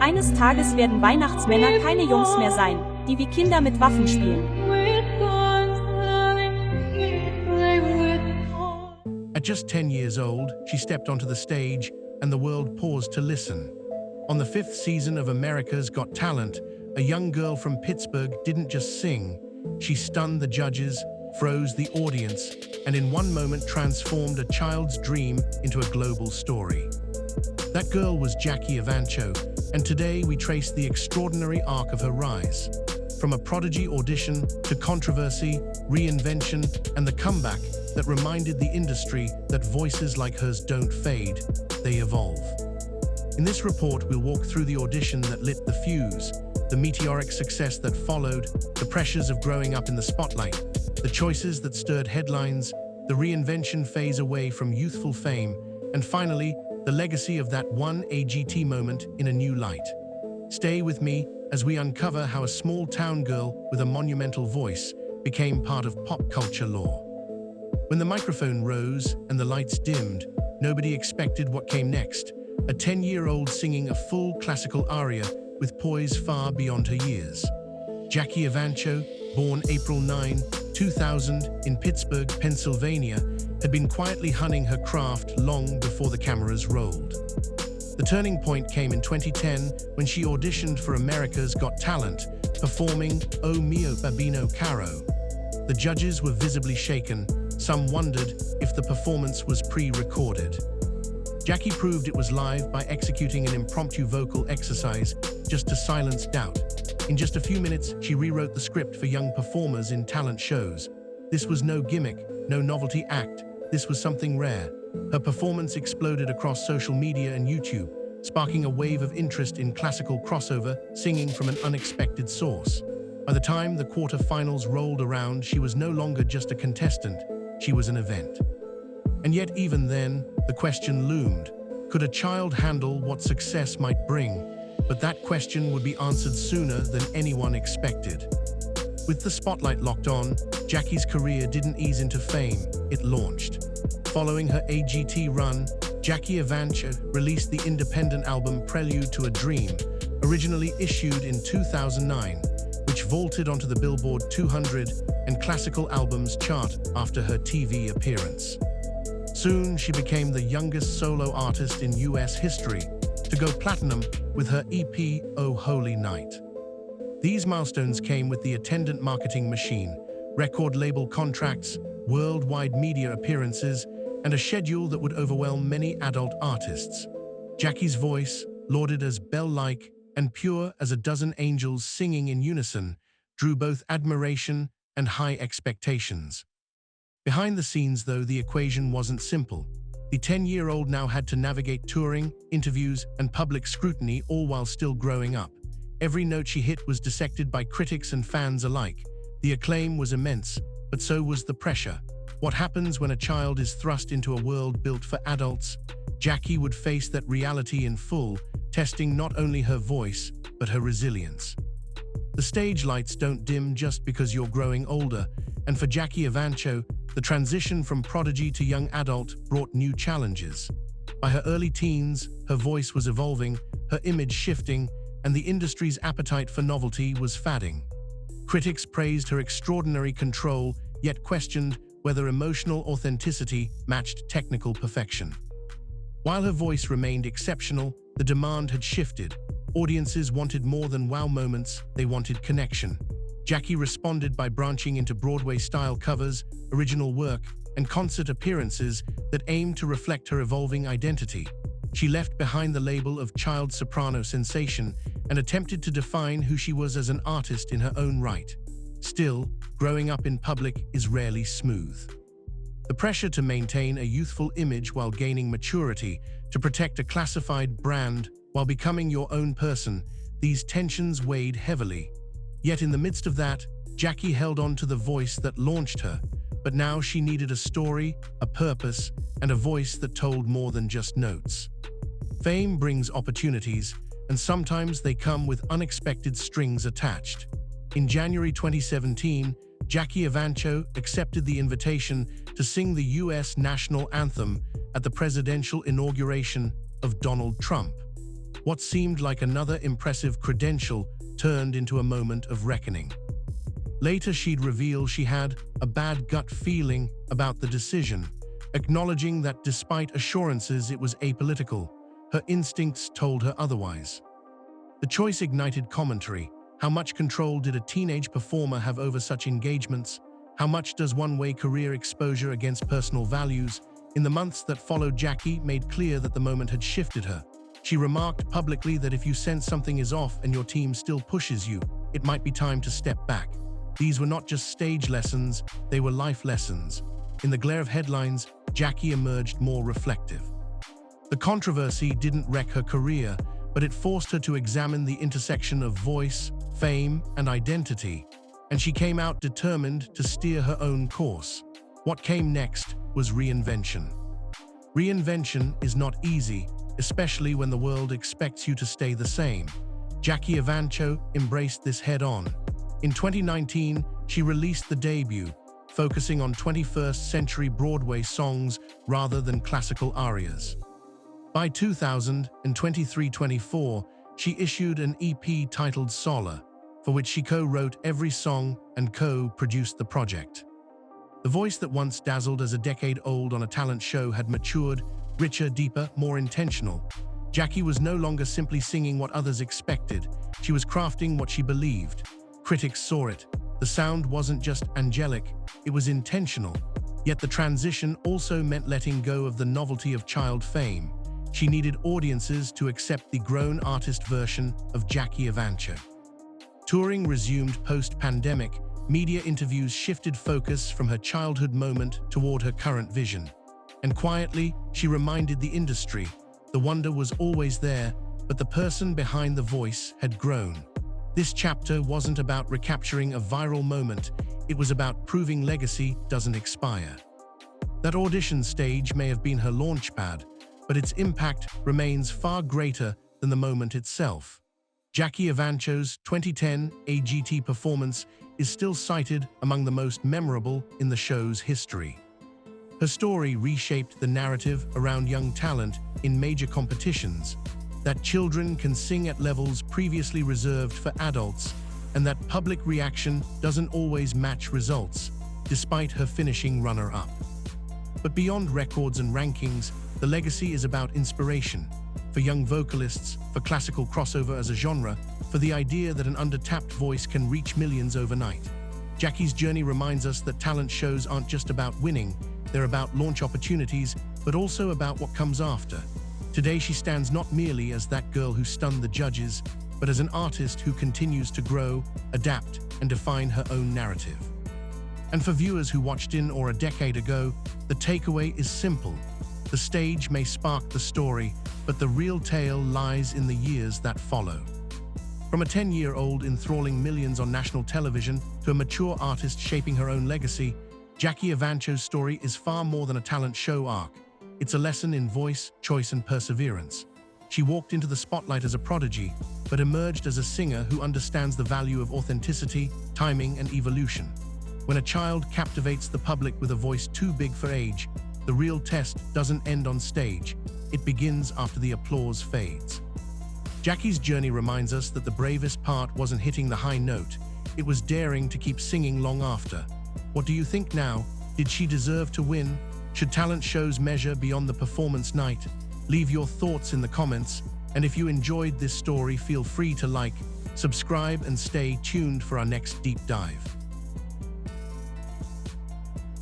Eines Tages werden Weihnachtsmänner keine Jungs mehr sein, die wie Kinder mit Waffen spielen. At just 10 years old, she stepped onto the stage and the world paused to listen. On the 5th season of America's Got Talent, a young girl from Pittsburgh didn't just sing. She stunned the judges, froze the audience, and in one moment transformed a child's dream into a global story. That girl was Jackie Evancho, and today we trace the extraordinary arc of her rise. From a prodigy audition to controversy, reinvention, and the comeback that reminded the industry that voices like hers don't fade, they evolve. In this report, we'll walk through the audition that lit the fuse, the meteoric success that followed, the pressures of growing up in the spotlight, the choices that stirred headlines, the reinvention phase away from youthful fame, and finally, the legacy of that one AGT moment in a new light. Stay with me as we uncover how a small-town girl with a monumental voice became part of pop culture lore. When the microphone rose and the lights dimmed, nobody expected what came next. A 10-year-old singing a full classical aria with poise far beyond her years. Jackie Evancho, born April 9, 2000 in Pittsburgh, Pennsylvania, had been quietly honing her craft long before the cameras rolled. The turning point came in 2010 when she auditioned for America's Got Talent, performing "Oh Mio Babino Caro." The judges were visibly shaken. Some wondered if the performance was pre-recorded. Jackie proved it was live by executing an impromptu vocal exercise just to silence doubt. In just a few minutes, she rewrote the script for young performers in talent shows. This was no gimmick, no novelty act. This was something rare. Her performance exploded across social media and YouTube, sparking a wave of interest in classical crossover, singing from an unexpected source. By the time the quarterfinals rolled around, she was no longer just a contestant. She was an event. And yet even then, the question loomed. Could a child handle what success might bring? But that question would be answered sooner than anyone expected. With the spotlight locked on, Jackie's career didn't ease into fame, it launched. Following her AGT run, Jackie Evancho released the independent album Prelude to a Dream, originally issued in 2009, which vaulted onto the Billboard 200 and Classical Albums chart after her TV appearance. Soon, she became the youngest solo artist in US history to go platinum with her EP, Oh Holy Night. These milestones came with the attendant marketing machine, record label contracts, worldwide media appearances, and a schedule that would overwhelm many adult artists. Jackie's voice, lauded as bell-like and pure as a dozen angels singing in unison, drew both admiration and high expectations. Behind the scenes, though, the equation wasn't simple. The 10-year-old now had to navigate touring, interviews, and public scrutiny, all while still growing up. Every note she hit was dissected by critics and fans alike. The acclaim was immense, but so was the pressure. What happens when a child is thrust into a world built for adults? Jackie would face that reality in full, testing not only her voice, but her resilience. The stage lights don't dim just because you're growing older, and for Jackie Evancho, the transition from prodigy to young adult brought new challenges. By her early teens, her voice was evolving, her image shifting, and the industry's appetite for novelty was fading. Critics praised her extraordinary control, yet questioned whether emotional authenticity matched technical perfection. While her voice remained exceptional, the demand had shifted. Audiences wanted more than wow moments, they wanted connection. Jackie responded by branching into Broadway-style covers, original work, and concert appearances that aimed to reflect her evolving identity. She left behind the label of child soprano sensation and attempted to define who she was as an artist in her own right. Still, growing up in public is rarely smooth. The pressure to maintain a youthful image while gaining maturity, to protect a classified brand while becoming your own person, these tensions weighed heavily. Yet in the midst of that, Jackie held on to the voice that launched her, but now she needed a story, a purpose, and a voice that told more than just notes. Fame brings opportunities, and sometimes they come with unexpected strings attached. In January 2017, Jackie Evancho accepted the invitation to sing the US national anthem at the presidential inauguration of Donald Trump. What seemed like another impressive credential turned into a moment of reckoning. Later, she'd reveal she had a bad gut feeling about the decision, acknowledging that despite assurances it was apolitical, her instincts told her otherwise. The choice ignited commentary. How much control did a teenage performer have over such engagements? How much does one-way career exposure against personal values? In the months that followed, Jackie made clear that the moment had shifted her. She remarked publicly that if you sense something is off and your team still pushes you, it might be time to step back. These were not just stage lessons, they were life lessons. In the glare of headlines, Jackie emerged more reflective. The controversy didn't wreck her career, but it forced her to examine the intersection of voice, fame, and identity, and she came out determined to steer her own course. What came next was reinvention. Reinvention is not easy, especially when the world expects you to stay the same. Jackie Evancho embraced this head-on. In 2019, she released the debut, focusing on 21st century Broadway songs rather than classical arias. By 2023-24, she issued an EP titled Solar, for which she co-wrote every song and co-produced the project. The voice that once dazzled as a decade-old on a talent show had matured, richer, deeper, more intentional. Jackie was no longer simply singing what others expected, she was crafting what she believed. Critics saw it. The sound wasn't just angelic, it was intentional. Yet the transition also meant letting go of the novelty of child fame. She needed audiences to accept the grown artist version of Jackie Evancho. Touring resumed post-pandemic. Media interviews shifted focus from her childhood moment toward her current vision. And quietly, she reminded the industry, the wonder was always there, but the person behind the voice had grown. This chapter wasn't about recapturing a viral moment, it was about proving legacy doesn't expire. That audition stage may have been her launchpad, but its impact remains far greater than the moment itself. Jackie Evancho's 2010 AGT performance is still cited among the most memorable in the show's history. Her story reshaped the narrative around young talent in major competitions, that children can sing at levels previously reserved for adults, and that public reaction doesn't always match results, despite her finishing runner-up. But beyond records and rankings, the legacy is about inspiration. For young vocalists, for classical crossover as a genre, for the idea that an under-tapped voice can reach millions overnight. Jackie's journey reminds us that talent shows aren't just about winning, they're about launch opportunities, but also about what comes after. Today she stands not merely as that girl who stunned the judges, but as an artist who continues to grow, adapt, and define her own narrative. And for viewers who watched in or a decade ago, the takeaway is simple. The stage may spark the story, but the real tale lies in the years that follow. From a 10-year-old enthralling millions on national television to a mature artist shaping her own legacy, Jackie Evancho's story is far more than a talent show arc. It's a lesson in voice, choice, and perseverance. She walked into the spotlight as a prodigy, but emerged as a singer who understands the value of authenticity, timing, and evolution. When a child captivates the public with a voice too big for age, the real test doesn't end on stage. It begins after the applause fades. Jackie's journey reminds us that the bravest part wasn't hitting the high note, it was daring to keep singing long after. What do you think now? Did she deserve to win? Should talent shows measure beyond the performance night? Leave your thoughts in the comments, and if you enjoyed this story, feel free to like, subscribe, and stay tuned for our next deep dive.